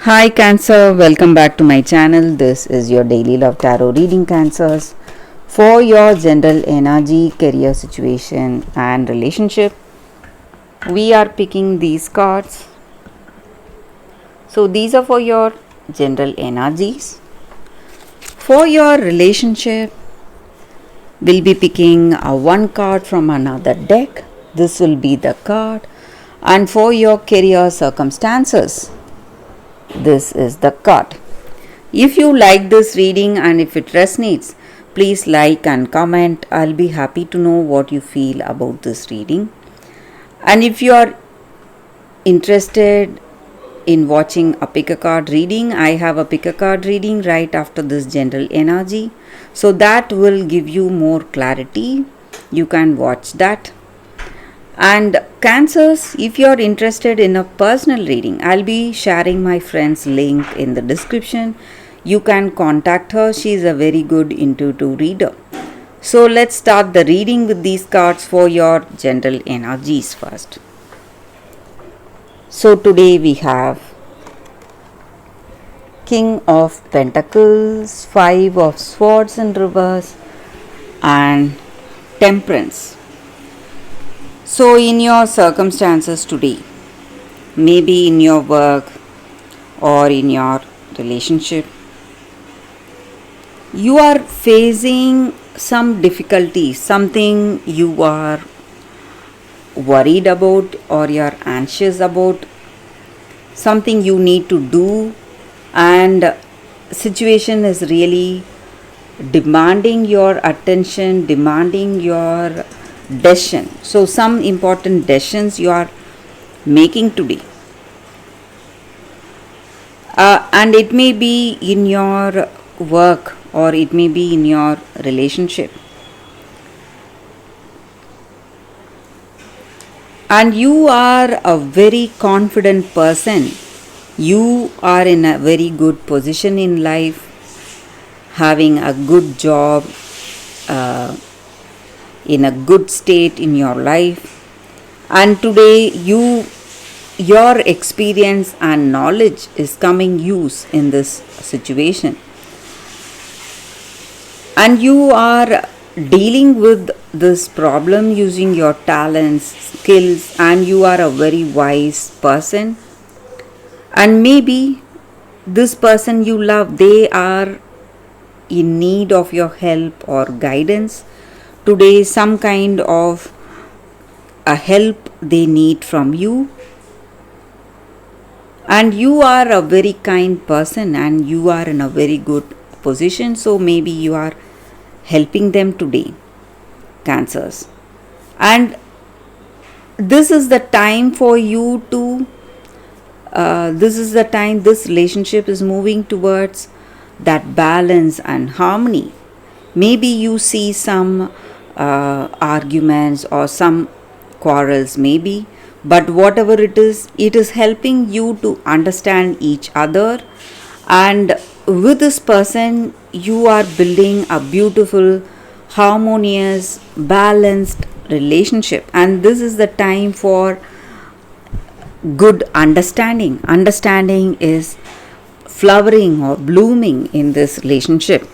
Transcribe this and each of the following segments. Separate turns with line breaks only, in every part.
Hi Cancer, welcome back to my channel. This is your daily love tarot reading, Cancers, for your general energy, career situation and relationship. We are picking these cards. So these are for your general energies. For your relationship, we'll be picking one card from another deck. This will be the card. And for your career circumstances, this is the card. If you like this reading and if it resonates, please like and comment. I'll be happy to know what you feel about this reading. And if you are interested in watching a pick a card reading, I have a pick a card reading right after this general energy. So that will give you more clarity. You can watch that. And Cancers, if you are interested in a personal reading, I'll be sharing my friend's link in the description. You can contact her. She is a very good intuitive reader. So let's start the reading with these cards for your general energies first. So today we have King of Pentacles, Five of Swords in reverse, and Temperance. So in your circumstances today, maybe in your work or in your relationship, you are facing some difficulty, something you are worried about or you are anxious about, something you need to do, and situation is really demanding your attention, demanding your decision. So some important decisions you are making today, and it may be in your work or it may be in your relationship, and you are a very confident person. You are in a very good position in life, having a good job, in a good state in your life, and today your experience and knowledge is coming use in this situation, and you are dealing with this problem using your talents, skills, and you are a very wise person. And maybe this person you love, they are in need of your help or guidance today. Some kind of a help they need from you, and you are a very kind person and you are in a very good position, so maybe you are helping them today, Cancers. And this is the time for you to this is the time this relationship is moving towards that balance and harmony. Maybe you see some arguments or some quarrels, maybe, but whatever it is helping you to understand each other, and with this person you are building a beautiful, harmonious, balanced relationship. And this is the time for good understanding. Understanding is flowering or blooming in this relationship.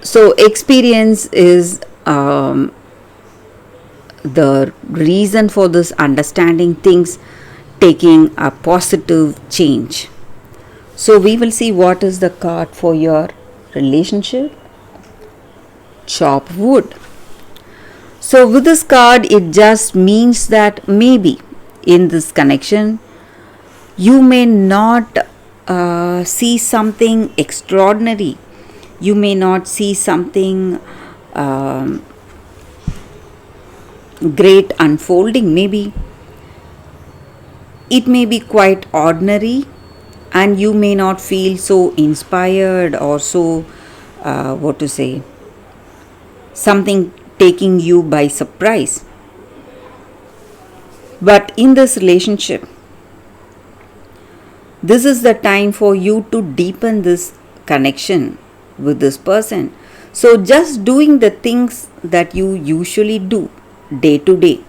So experience is the reason for this understanding, things taking a positive change. So we will see what is the card for your relationship. Chop wood. So with this card, it just means that maybe in this connection you may not see something extraordinary. You may not see something great unfolding. Maybe it may be quite ordinary, and you may not feel so inspired or so something taking you by surprise. But in this relationship, this is the time for you to deepen this connection with this person. So just doing the things that you usually do day to day,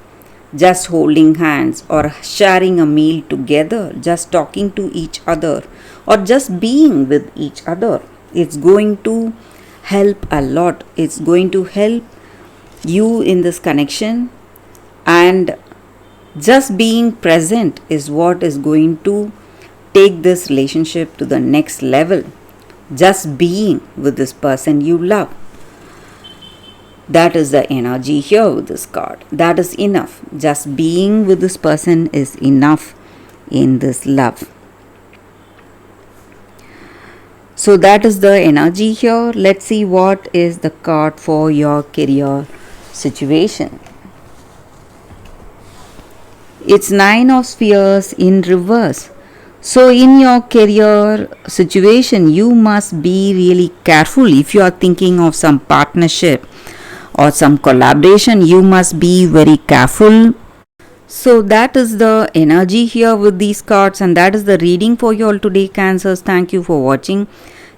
just holding hands or sharing a meal together, just talking to each other or just being with each other. It's going to help a lot. It's going to help you in this connection, and just being present is what is going to take this relationship to the next level. Just being with this person you love. That is the energy here with this card. That is enough. Just being with this person is enough in this love. So that is the energy here. Let's see what is the card for your career situation. It's Nine of Spheres in reverse. So in your career situation, you must be really careful. If you are thinking of some partnership or some collaboration, you must be very careful. So that is the energy here with these cards, and that is the reading for you all today, Cancers. Thank you for watching.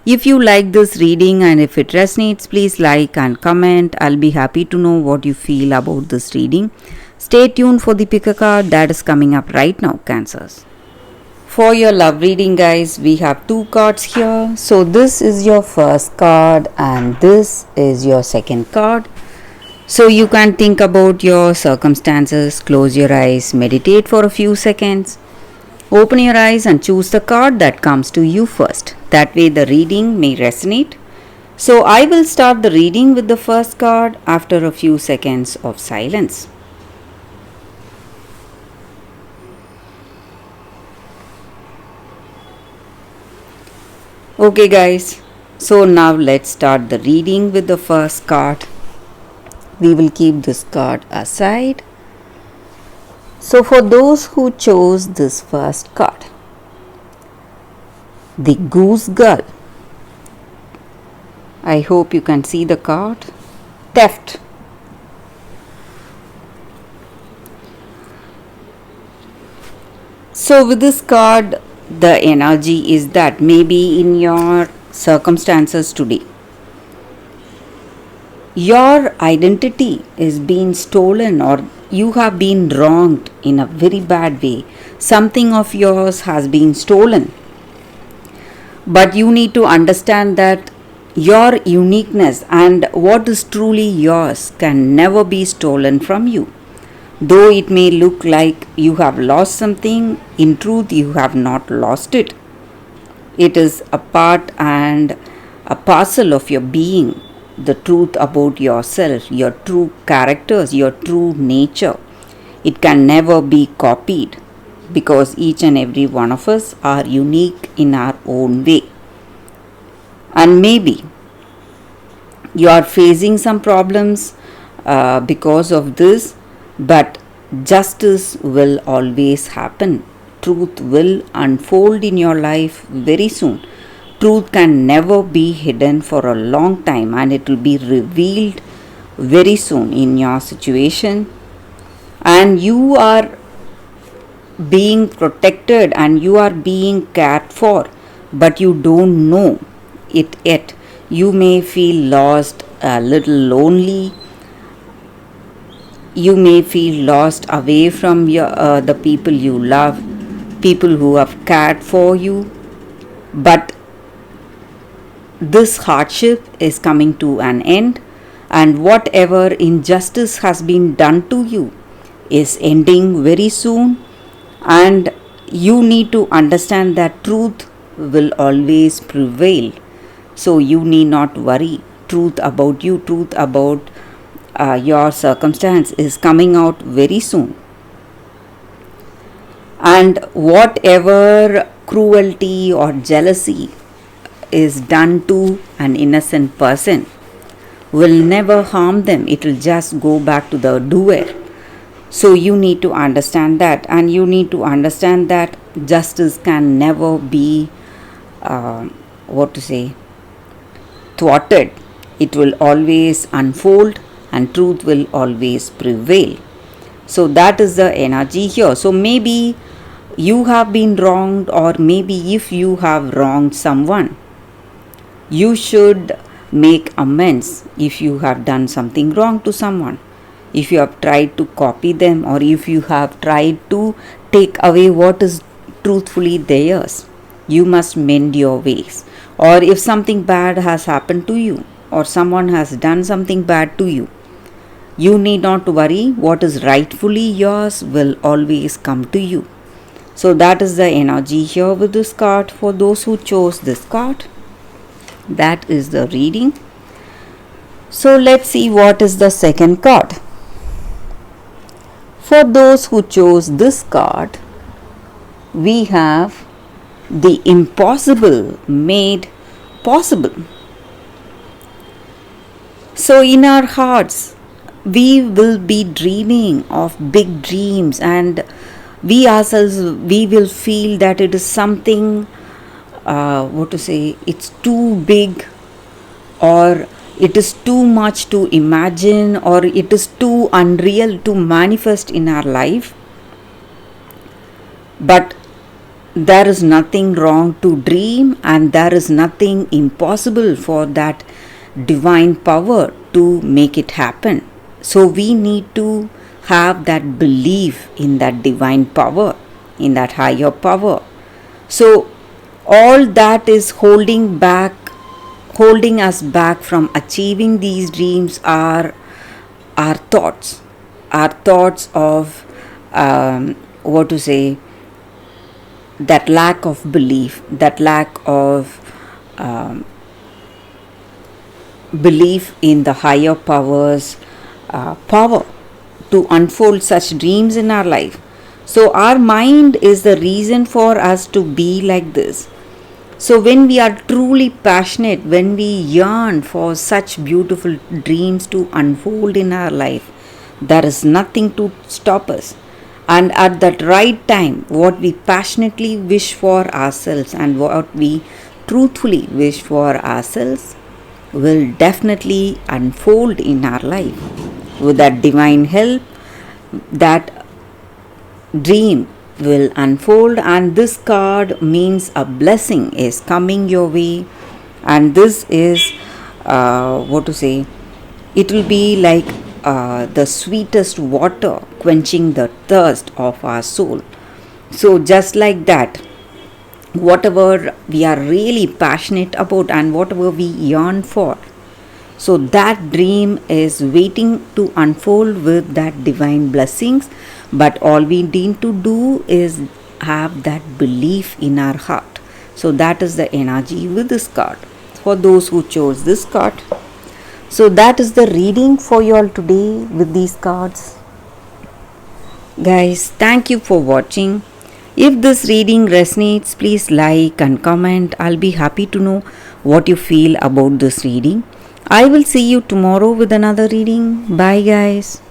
If you like this reading and if it resonates, please like and comment. I'll be happy to know what you feel about this reading. Stay tuned for the pick a card that is coming up right now, Cancers. For your love reading, guys, we have two cards here. So this is your first card and this is your second card. So you can think about your circumstances, close your eyes, meditate for a few seconds. Open your eyes and choose the card that comes to you first. That way the reading may resonate. So I will start the reading with the first card after a few seconds of silence. Okay guys, so now let's start the reading with the first card. We will keep this card aside. So for those who chose this first card, the Goose Girl. I hope you can see the card. Theft. So with this card, the energy is that maybe in your circumstances today, your identity is being stolen or you have been wronged in a very bad way. Something of yours has been stolen. But you need to understand that your uniqueness and what is truly yours can never be stolen from you. Though it may look like you have lost something, in truth you have not lost it. It is a part and a parcel of your being, the truth about yourself, your true characters, your true nature. It can never be copied because each and every one of us are unique in our own way. And maybe you are facing some problems because of this, but justice will always happen. Truth will unfold in your life very soon. Truth can never be hidden for a long time and it will be revealed very soon in your situation. And you are being protected and you are being cared for, but you don't know it yet. You may feel lost, a little lonely. You may feel lost away from the people you love, people who have cared for you. But this hardship is coming to an end, and whatever injustice has been done to you is ending very soon. And you need to understand that truth will always prevail. So you need not worry. Truth about you, truth about your circumstance is coming out very soon. And whatever cruelty or jealousy is done to an innocent person will never harm them. It will just go back to the doer. So you need to understand that, and you need to understand that justice can never be thwarted. It will always unfold and truth will always prevail. So that is the energy here. So maybe you have been wronged, or maybe if you have wronged someone, you should make amends if you have done something wrong to someone. if you have tried to copy them, or if you have tried to take away what is truthfully theirs. You must mend your ways. Or if something bad has happened to you, or someone has done something bad to you, you need not worry. What is rightfully yours will always come to you. So that is the energy here with this card for those who chose this card. That is the reading. So let's see what is the second card. For those who chose this card, we have the impossible made possible. So in our hearts, we will be dreaming of big dreams, and we ourselves, we will feel that it is something, it's too big, or it is too much to imagine, or it is too unreal to manifest in our life. But there is nothing wrong to dream, and there is nothing impossible for that divine power to make it happen. So we need to have that belief in that divine power, in that higher power. So all that is holding us back from achieving these dreams are our thoughts of that lack of belief, that lack of belief in the higher power's power to unfold such dreams in our life. So our mind is the reason for us to be like this. So when we are truly passionate, when we yearn for such beautiful dreams to unfold in our life, there is nothing to stop us. And at that right time, what we passionately wish for ourselves and what we truthfully wish for ourselves will definitely unfold in our life. With that divine help, that dream will unfold, and this card means a blessing is coming your way, and this is it will be like the sweetest water quenching the thirst of our soul. So just like that, whatever we are really passionate about and whatever we yearn for, so that dream is waiting to unfold with that divine blessings. But all we need to do is have that belief in our heart. So that is the energy with this card for those who chose this card. So that is the reading for you all today with these cards. Guys, thank you for watching. If this reading resonates, please like and comment. I'll be happy to know what you feel about this reading. I will see you tomorrow with another reading. Bye guys.